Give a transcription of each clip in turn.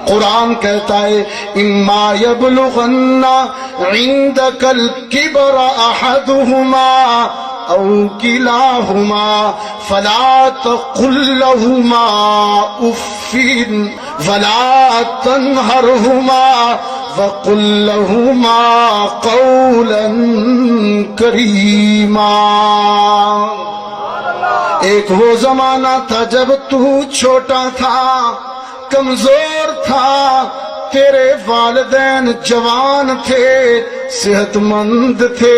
قرآن کہتا ہے اما یبلغن عندک الکبر احدہما او کلاہما فلا تقل لہما اف ولا تنہرہما وقل لہما قولا کریما۔ ایک وہ زمانہ تھا جب تو چھوٹا تھا، کمزور تھا، تیرے والدین جوان تھے، صحت مند تھے۔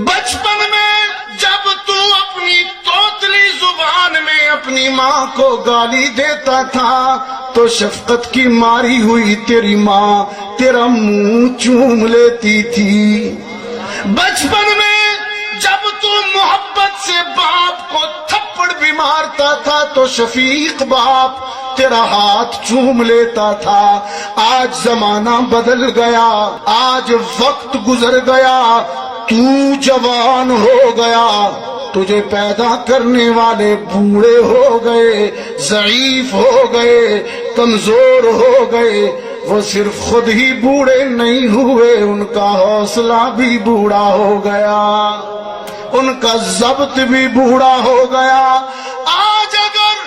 بچپن میں جب تو اپنی توتلی زبان میں اپنی ماں کو گالی دیتا تھا تو شفقت کی ماری ہوئی تیری ماں تیرا منہ چوم لیتی تھی۔ بچپن میں جب تو محبت سے باپ کو تھپڑ بھی مارتا تھا تو شفیق باپ تیرا ہاتھ چوم لیتا تھا۔ آج زمانہ بدل گیا، آج وقت گزر گیا، تو جوان ہو گیا، تجھے پیدا کرنے والے بوڑھے ہو گئے، ضعیف ہو گئے، کمزور ہو گئے۔ وہ صرف خود ہی بوڑھے نہیں ہوئے، ان کا حوصلہ بھی بوڑھا ہو گیا، ان کا ضبط بھی بوڑھا ہو گیا۔ آج اگر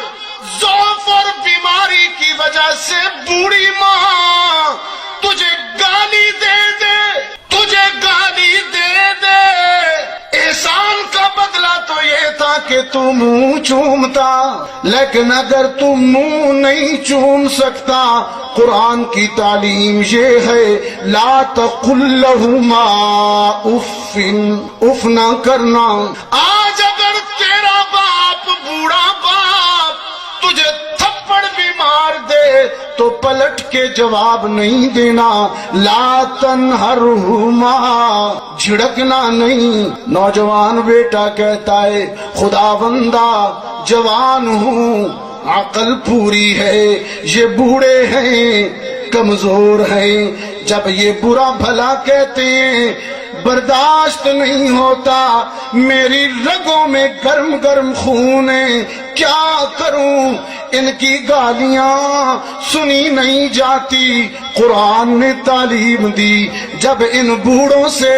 ضعف اور بیماری کی وجہ سے بوڑھی ماں تجھے گالی دے دے، تجھے گالی دے دے، احسان کا بدلہ تو یہ تھا کہ تو منہ چومتا، لیکن اگر تو منہ نہیں چوم سکتا، قرآن کی تعلیم یہ ہے لا تقل لہما اف، اف نہ کرنا۔ آج اگر تیرا باپ بوڑھا باپ تجھے تھپڑ بھی مار دے تو پلٹ کے جواب نہیں دینا، لا تنہرہما، جھڑکنا نہیں۔ نوجوان بیٹا کہتا ہے خدا بندہ جوان ہوں، عقل پوری ہے، یہ بوڑھے ہیں، کمزور ہیں، جب یہ برا بھلا کہتے ہیں برداشت نہیں ہوتا، میری رگوں میں گرم گرم خون ہے، کیا کروں؟ ان کی گالیاں سنی نہیں جاتی۔ قرآن نے تعلیم دی جب ان بوڑھوں سے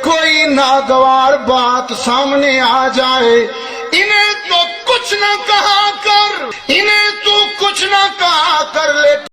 کوئی ناگوار بات سامنے آ جائے، انہیں تو کچھ نہ کہا کر، انہیں تو کچھ نہ کہا کر، لے